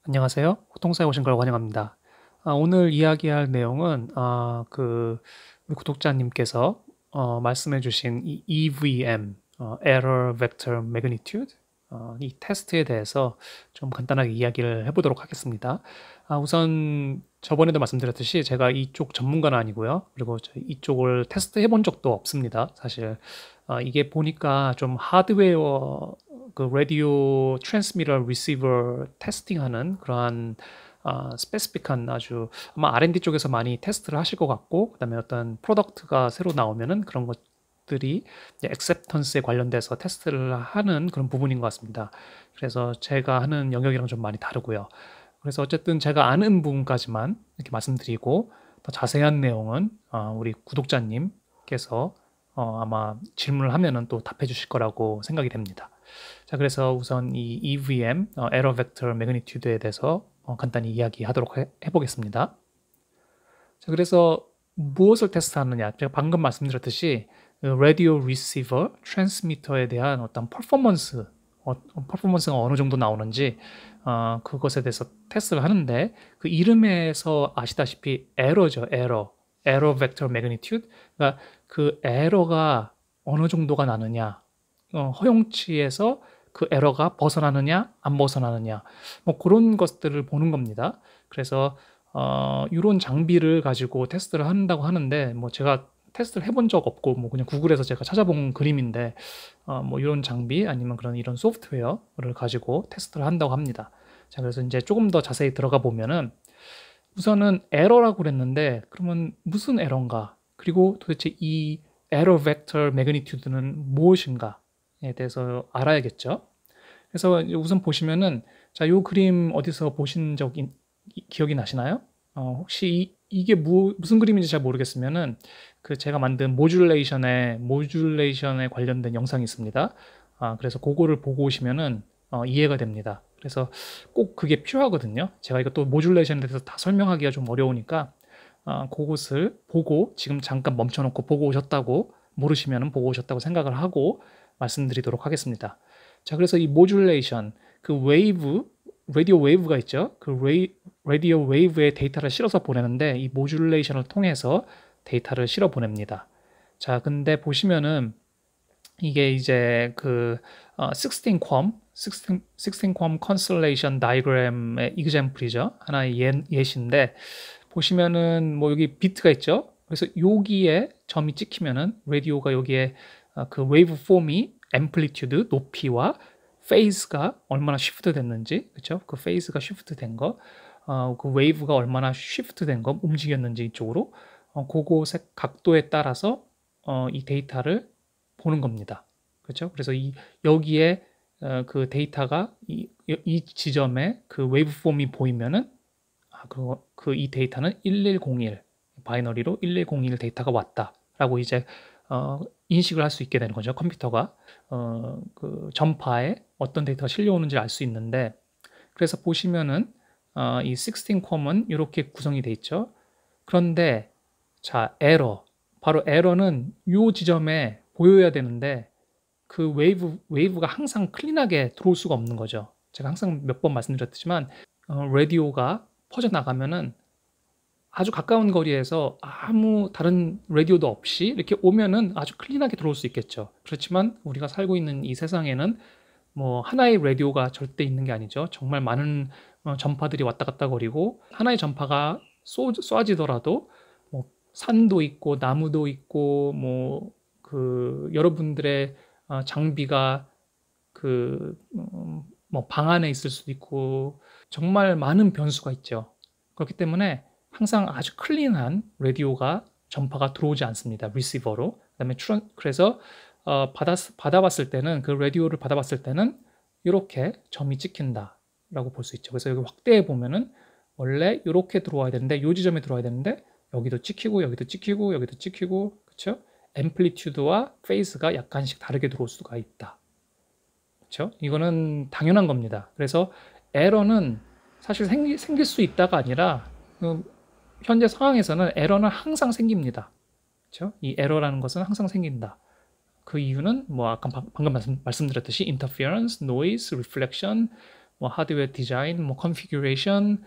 안녕하세요. 호통사에 오신 걸 환영합니다. 오늘 이야기할 내용은 우리 구독자님께서 말씀해 주신 이 EVM, Error Vector Magnitude, 이 테스트에 대해서 좀 간단하게 이야기를 해보도록 하겠습니다. 우선 저번에도 말씀드렸듯이 제가 이쪽 전문가는 아니고요. 그리고 이쪽을 테스트해 본 적도 없습니다. 사실 이게 보니까 좀 하드웨어 그 라디오 트랜스미터 리시버 테스팅하는 그러한 스페시픽한 아주 아마 R&D 쪽에서 많이 테스트를 하실 것 같고, 그다음에 어떤 프로덕트가 새로 나오면은 그런 것들이 이제 액셉턴스에 관련돼서 테스트를 하는 그런 부분인 것 같습니다. 그래서 제가 하는 영역이랑 좀 많이 다르고요. 그래서 어쨌든 제가 아는 부분까지만 이렇게 말씀드리고, 더 자세한 내용은 우리 구독자님께서 아마 질문을 하면은 또 답해 주실 거라고 생각이 됩니다. 자, 그래서 우선 이 EVM, Error Vector Magnitude에 대해서 간단히 이야기하도록 해보겠습니다. 자, 그래서 무엇을 테스트하느냐? 제가 방금 말씀드렸듯이 라디오 리시버, 트랜스미터에 대한 어떤 퍼포먼스가 어느 정도 나오는지 그것에 대해서 테스트를 하는데, 그 이름에서 아시다시피 에러죠, 에러 벡터 매그니튜드. 그러니까 그 에러가 어느 정도가 나느냐, 허용치에서 그 에러가 벗어나느냐 안 벗어나느냐, 뭐 그런 것들을 보는 겁니다. 그래서 이런 장비를 가지고 테스트를 한다고 하는데, 뭐 제가 테스트를 해본 적 없고 뭐 그냥 구글에서 제가 찾아본 그림인데, 뭐 이런 장비 아니면 이런 소프트웨어를 가지고 테스트를 한다고 합니다. 자, 그래서 이제 조금 더 자세히 들어가 보면은, 우선은 에러라고 그랬는데 그러면 무슨 에러인가, 그리고 도대체 이 에러 벡터 매그니튜드는 무엇인가에 대해서 알아야겠죠. 그래서 우선 보시면은, 자, 요 그림 어디서 보신 적 기억이 나시나요? 혹시 이게 무슨 그림인지 잘 모르겠으면은 그 제가 만든 모듈레이션에 관련된 영상이 있습니다. 그래서 그거를 보고 오시면은 이해가 됩니다. 그래서 꼭 그게 필요하거든요. 제가 이것도 모듈레이션에 대해서 다 설명하기가 좀 어려우니까 그것을 보고, 지금 잠깐 멈춰놓고 보고 오셨다고, 모르시면은 보고 오셨다고 생각을 하고 말씀드리도록 하겠습니다. 자, 그래서 이 모듈레이션, 그 라디오 웨이브가 있죠. 그 라디오 웨이브의 데이터를 실어서 보내는데, 이 모듈레이션을 통해서 데이터를 실어 보냅니다. 자, 근데 보시면은 이게 이제 16컴 컨스텔레이션 다이그램의 이그젬플이죠. 하나의 예시인데, 보시면은 뭐 여기 비트가 있죠. 그래서 여기에 점이 찍히면은 라디오가 여기에 그 웨이브 폼이 앰플리튜드 높이와 페이스가 얼마나 쉬프트 됐는지, 그렇죠? 그 페이스가 쉬프트 된 거, 그 웨이브가 얼마나 쉬프트 된 거, 움직였는지 이쪽으로, 그곳의 각도에 따라서 이 데이터를 보는 겁니다. 그렇죠? 그래서 여기에 그 데이터가 이 지점에 그 웨이브 폼이 보이면은 이 데이터는 1101 바이너리로 1101 데이터가 왔다라고 이제 인식을 할 수 있게 되는 거죠. 컴퓨터가 그 전파에 어떤 데이터가 실려오는지 알 수 있는데, 그래서 보시면은 이 16컴은 이렇게 구성이 돼 있죠. 그런데 자, 바로 에러는 이 지점에 보여야 되는데, 그 웨이브가 항상 클린하게 들어올 수가 없는 거죠. 제가 항상 몇 번 말씀드렸지만 라디오가 퍼져나가면은 아주 가까운 거리에서 아무 다른 라디오도 없이 이렇게 오면은 아주 클린하게 들어올 수 있겠죠. 그렇지만 우리가 살고 있는 이 세상에는 뭐 하나의 라디오가 절대 있는 게 아니죠. 정말 많은 전파들이 왔다 갔다 거리고, 하나의 전파가 쏘아지더라도 뭐 산도 있고 나무도 있고, 뭐 여러분들의 장비가 뭐 방 안에 있을 수도 있고, 정말 많은 변수가 있죠. 그렇기 때문에 항상 아주 클린한 라디오가 전파가 들어오지 않습니다. 리시버로. 그다음에 그래서 받아봤을 때는, 그 라디오를 받아봤을 때는 이렇게 점이 찍힌다라고 볼 수 있죠. 그래서 여기 확대해 보면은 원래 이렇게 들어와야 되는데, 요 지점에 들어와야 되는데 여기도 찍히고 여기도 찍히고 여기도 찍히고, 그렇죠? 앰플리튜드와 페이스가 약간씩 다르게 들어올 수가 있다. 그렇죠? 이거는 당연한 겁니다. 그래서 에러는 사실 생길 수 있다가 아니라, 현재 상황에서는 에러는 항상 생깁니다. 그렇죠? 이 에러라는 것은 항상 생긴다. 그 이유는 뭐 아까 방금 말씀드렸듯이 interference, noise, reflection, 뭐 하드웨어 디자인, 뭐 컨피규레이션,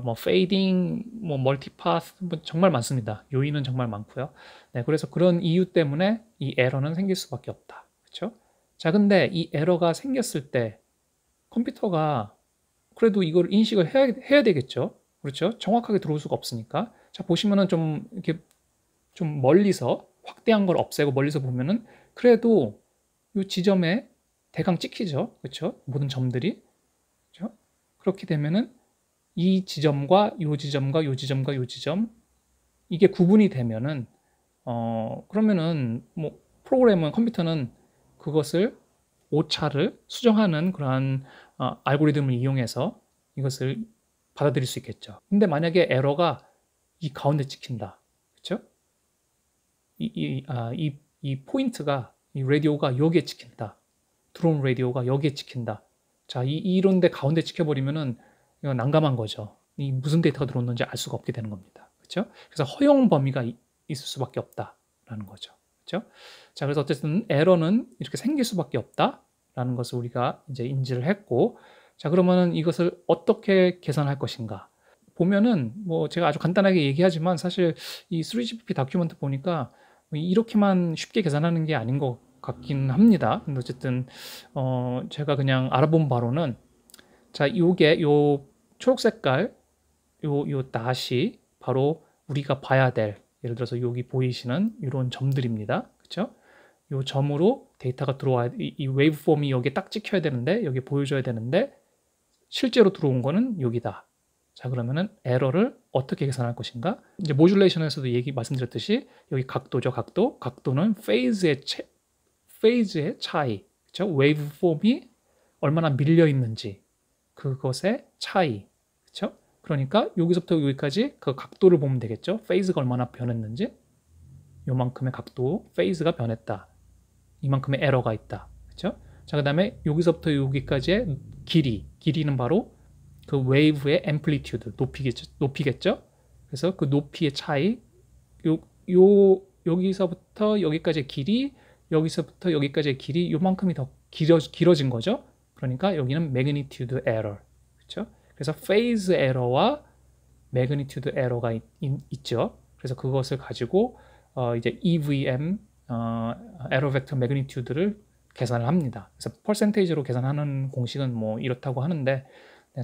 뭐 페이딩, 뭐 멀티파스, 뭐 정말 많습니다. 요인은 정말 많고요. 네, 그래서 그런 이유 때문에 이 에러는 생길 수밖에 없다. 그렇죠? 자, 근데 이 에러가 생겼을 때 컴퓨터가 그래도 이걸 인식을 해야 되겠죠. 그렇죠? 정확하게 들어올 수가 없으니까. 자, 보시면은 좀 이렇게 좀 멀리서 확대한 걸 없애고 멀리서 보면은 그래도 이 지점에 대강 찍히죠. 그렇죠? 모든 점들이. 그렇죠? 그렇게 되면은 이 지점과 요 지점과 요 지점과 요 지점 이게 구분이 되면은 그러면은 뭐 프로그램은 컴퓨터는 그것을 오차를 수정하는 그러한 알고리즘을 이용해서 이것을 받아들일 수 있겠죠. 근데 만약에 에러가 이 가운데 찍힌다. 그렇죠? 이 포인트가 이 라디오가 여기에 찍힌다. 들어온 라디오가 여기에 찍힌다. 자, 이런 데 가운데 찍혀버리면은 이건 난감한 거죠. 이 무슨 데이터가 들어오는지 알 수가 없게 되는 겁니다. 그렇죠? 그래서 허용 범위가 있을 수밖에 없다라는 거죠. 그렇죠? 자, 그래서 어쨌든 에러는 이렇게 생길 수밖에 없다라는 것을 우리가 이제 인지를 했고, 자, 그러면은 이것을 어떻게 계산할 것인가? 보면은 뭐 제가 아주 간단하게 얘기하지만 사실 이 3GPP 다큐멘트 보니까 이렇게만 쉽게 계산하는 게 아닌 것 같긴 합니다. 근데 어쨌든 제가 그냥 알아본 바로는 자, 요게 요 초록 색깔 요 다시 바로 우리가 봐야 될 예를 들어서 여기 보이시는 이런 점들입니다. 그렇죠? 요 점으로 데이터가 들어와야 이 웨이브폼이 여기에 딱 찍혀야 되는데 여기 보여줘야 되는데 실제로 들어온 거는 여기다. 자, 그러면은 에러를 어떻게 계산할 것인가? 이제 모듈레이션에서도 말씀드렸듯이 여기 각도죠, 각도. 각도는 페이즈의 차이. 그렇죠? 웨이브 폼이 얼마나 밀려 있는지 그것의 차이. 그렇죠? 그러니까 여기서부터 여기까지 그 각도를 보면 되겠죠? 페이즈가 얼마나 변했는지. 요만큼의 각도, 페이즈가 변했다. 이만큼의 에러가 있다. 그렇죠? 자, 그다음에 여기서부터 여기까지의 길이는 바로 그 웨이브의 앰플리튜드, 높이겠죠? 그래서 그 높이의 차이, 여기서부터 여기까지의 길이, 여기서부터 여기까지의 길이 요만큼이 더 길어진 거죠. 그러니까 여기는 magnitude error, 그렇죠? 그래서 phase error와 magnitude error가 있죠. 그래서 그것을 가지고 이제 EVM error vector magnitude를 계산을 합니다. 그래서 percentage로 계산하는 공식은 뭐 이렇다고 하는데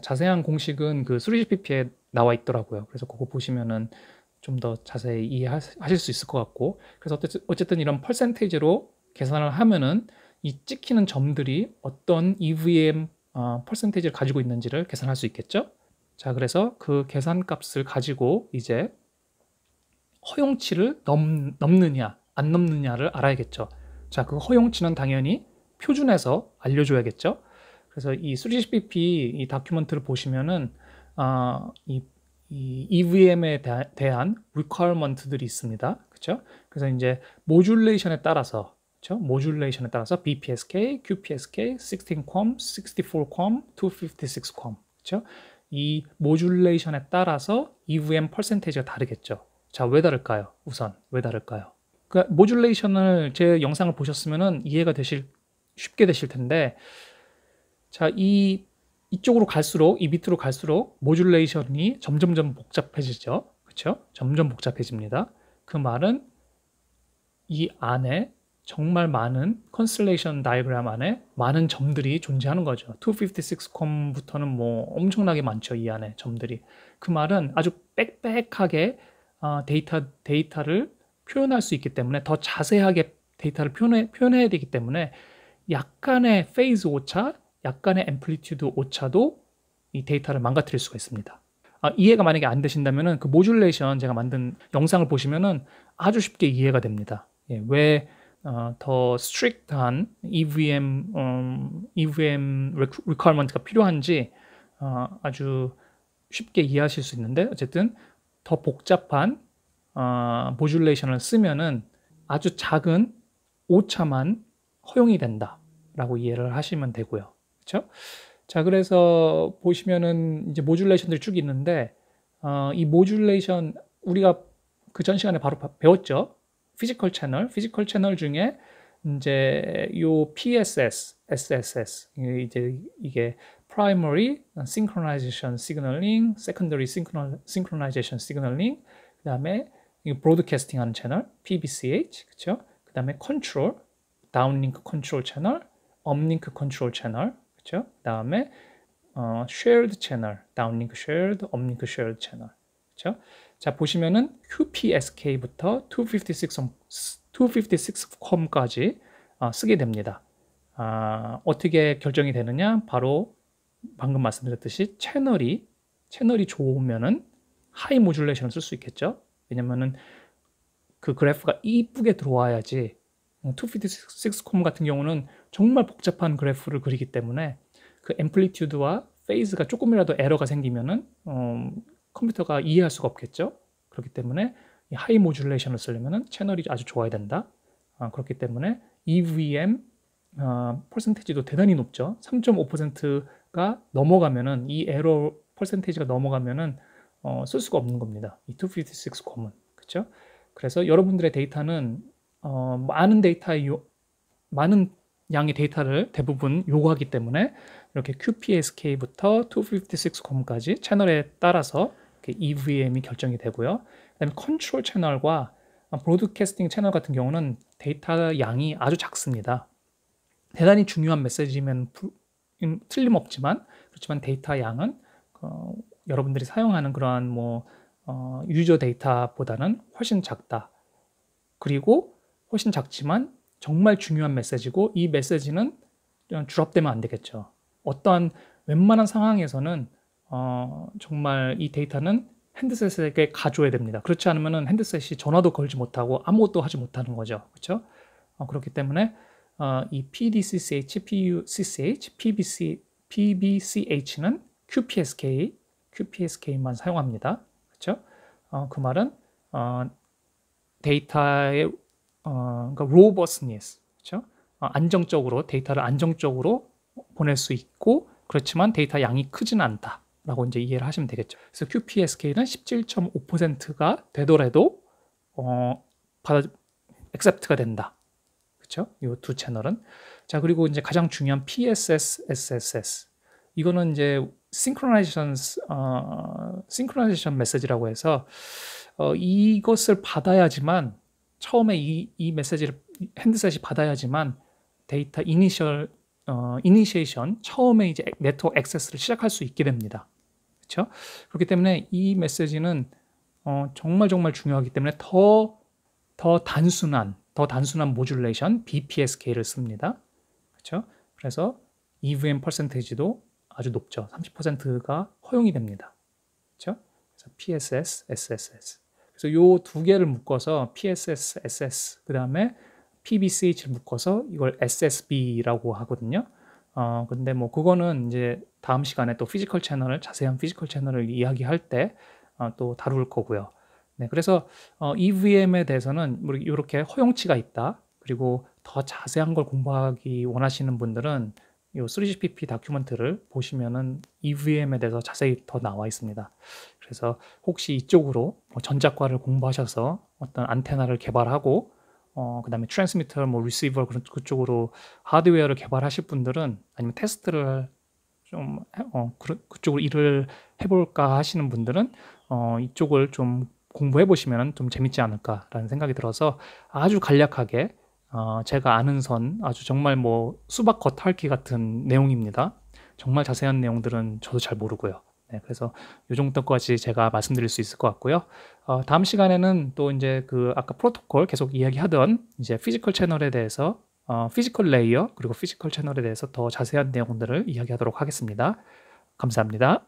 자세한 공식은 그 3GPP에 나와 있더라고요. 그래서 그거 보시면은 좀 더 자세히 이해하실 수 있을 것 같고, 그래서 어쨌든 이런 퍼센테이지로 계산을 하면은 이 찍히는 점들이 어떤 EVM 퍼센테이지를 가지고 있는지를 계산할 수 있겠죠. 자, 그래서 그 계산값을 가지고 이제 허용치를 넘느냐 안 넘느냐를 알아야겠죠. 자, 그 허용치는 당연히 표준에서 알려줘야겠죠. 그래서 이 3GPP 이 다큐멘트를 보시면은 이 EVM에 대한 requirement들이 있습니다. 그렇죠? 그래서 이제 모듈레이션에 따라서 그렇죠? 모듈레이션에 따라서 BPSK, QPSK, 16컴, 64컴, 256컴 그렇죠? 이 모듈레이션에 따라서 EVM 퍼센테이지가 다르겠죠. 자, 왜 다를까요? 우선 왜 다를까요? 그 모듈레이션을 제 영상을 보셨으면은 이해가 쉽게 되실 텐데, 자, 이쪽으로 갈수록 이 밑으로 갈수록 모듈레이션이 점점점 복잡해지죠. 그렇죠? 점점 복잡해집니다. 그 말은 이 안에 정말 많은 컨스텔레이션 다이어그램 안에 많은 점들이 존재하는 거죠. 256컴부터는 뭐 엄청나게 많죠. 이 안에 점들이. 그 말은 아주 빽빽하게 데이터를 표현할 수 있기 때문에 더 자세하게 데이터를 표현해야 되기 때문에 약간의 페이즈 오차, 약간의 앰플리튜드 오차도 이 데이터를 망가뜨릴 수가 있습니다. 이해가 만약에 안 되신다면은 그 모듈레이션 제가 만든 영상을 보시면은 아주 쉽게 이해가 됩니다. 예, 왜 더 스트릭트한 EVM requirement가 필요한지 아주 쉽게 이해하실 수 있는데, 어쨌든 더 복잡한 모듈레이션을 쓰면은 아주 작은 오차만 허용이 된다라고 이해를 하시면 되고요. 그렇죠? 자, 그래서 보시면은 이제 모듈레이션들이 쭉 있는데 이 모듈레이션 우리가 그 전 시간에 바로 배웠죠. 피지컬 채널 중에 이제 요 PSS, SSS 이제 이게 primary synchronization signaling, secondary synchronization signaling, 그 다음에 broadcasting 하는 채널, PBCH, 그쵸? 그 다음에 control, downlink control 채널, uplink control 채널, 그쵸? 그 다음에 shared 채널, downlink shared, uplink shared 채널, 그쵸? 자, 보시면은 QPSK부터 256컴까지 쓰게 됩니다. 어떻게 결정이 되느냐? 바로 방금 말씀드렸듯이 채널이 좋으면은 하이 모듈레이션을 쓸 수 있겠죠. 왜냐면은 그 그래프가 이쁘게 들어와야지. 256컴 같은 경우는 정말 복잡한 그래프를 그리기 때문에 그 앰플리튜드와 페이즈가 조금이라도 에러가 생기면은 컴퓨터가 이해할 수가 없겠죠. 그렇기 때문에 이 하이 모듈레이션을 쓰려면은 채널이 아주 좋아야 된다. 그렇기 때문에 EVM 퍼센테이지도 대단히 높죠. 3.5%가 넘어가면은 이 에러 퍼센테이지가 넘어가면은 쓸 수가 없는 겁니다. 이 256컴은. 그렇죠? 그래서 여러분들의 데이터는 많은 양의 데이터를 대부분 요구하기 때문에 이렇게 QPSK부터 256컴까지 채널에 따라서 EVM이 결정이 되고요. 그다음에 컨트롤 채널과 브로드캐스팅 채널 같은 경우는 데이터 양이 아주 작습니다. 대단히 중요한 메시지면 틀림없지만 그렇지만 데이터 양은 여러분들이 사용하는 그러한 유저 데이터보다는 훨씬 작다. 그리고 훨씬 작지만 정말 중요한 메시지고 이 메시지는 드롭되면 안 되겠죠. 어떠한 웬만한 상황에서는 정말 이 데이터는 핸드셋에게 가줘야 됩니다. 그렇지 않으면 핸드셋이 전화도 걸지 못하고 아무것도 하지 못하는 거죠. 그렇죠? 그렇기 때문에 이 PDCCH, PUCCH, PBCH는 QPSK만 사용합니다. 그렇죠? 그 말은 데이터의 그러니까 robustness, 그렇죠? 안정적으로 데이터를 안정적으로 보낼 수 있고 그렇지만 데이터 양이 크지는 않다라고 이제 이해를 하시면 되겠죠. 그래서 QPSK는 17.5%가 되더라도 accept가 된다. 그렇죠? 이 두 채널은. 자, 그리고 이제 가장 중요한 PSS, SSS. 이거는 이제 synchronization 메시지라고 해서 이것을 받아야지만 처음에 이 메시지를 핸드셋이 받아야지만 데이터 이니시에이션 처음에 이제 네트워크 액세스를 시작할 수 있게 됩니다. 그렇죠? 그렇기 때문에 이 메시지는 정말 중요하기 때문에 더 단순한 모듈레이션 BPSK를 씁니다. 그렇죠? 그래서 EVM 퍼센테이지도 아주 높죠. 30%가 허용이 됩니다. 그렇죠? 그래서 PSS, SSS. 그래서 요 두 개를 묶어서 PSS, SS, 그 다음에 PBCH를 묶어서 이걸 SSB라고 하거든요. 근데 그거는 이제 다음 시간에 또 자세한 피지컬 채널을 이야기할 때 또 다룰 거고요. 네, 그래서 EVM에 대해서는 이렇게 허용치가 있다. 그리고 더 자세한 걸 공부하기 원하시는 분들은 이 3GPP 다큐멘트를 보시면은 EVM에 대해서 자세히 더 나와 있습니다. 그래서 혹시 이쪽으로 전자과를 공부하셔서 어떤 안테나를 개발하고 그 다음에 트랜스미터, 리시버 그쪽으로 하드웨어를 개발하실 분들은 아니면 테스트를 좀 그쪽으로 일을 해볼까 하시는 분들은 이쪽을 좀 공부해 보시면 좀 재밌지 않을까라는 생각이 들어서 아주 간략하게 제가 아는 선 아주 정말 수박 겉핥기 같은 내용입니다. 정말 자세한 내용들은 저도 잘 모르고요. 네, 그래서 이 정도까지 제가 말씀드릴 수 있을 것 같고요. 다음 시간에는 또 이제 아까 프로토콜 계속 이야기하던 이제 피지컬 채널에 대해서 피지컬 레이어 그리고 피지컬 채널에 대해서 더 자세한 내용들을 이야기하도록 하겠습니다. 감사합니다.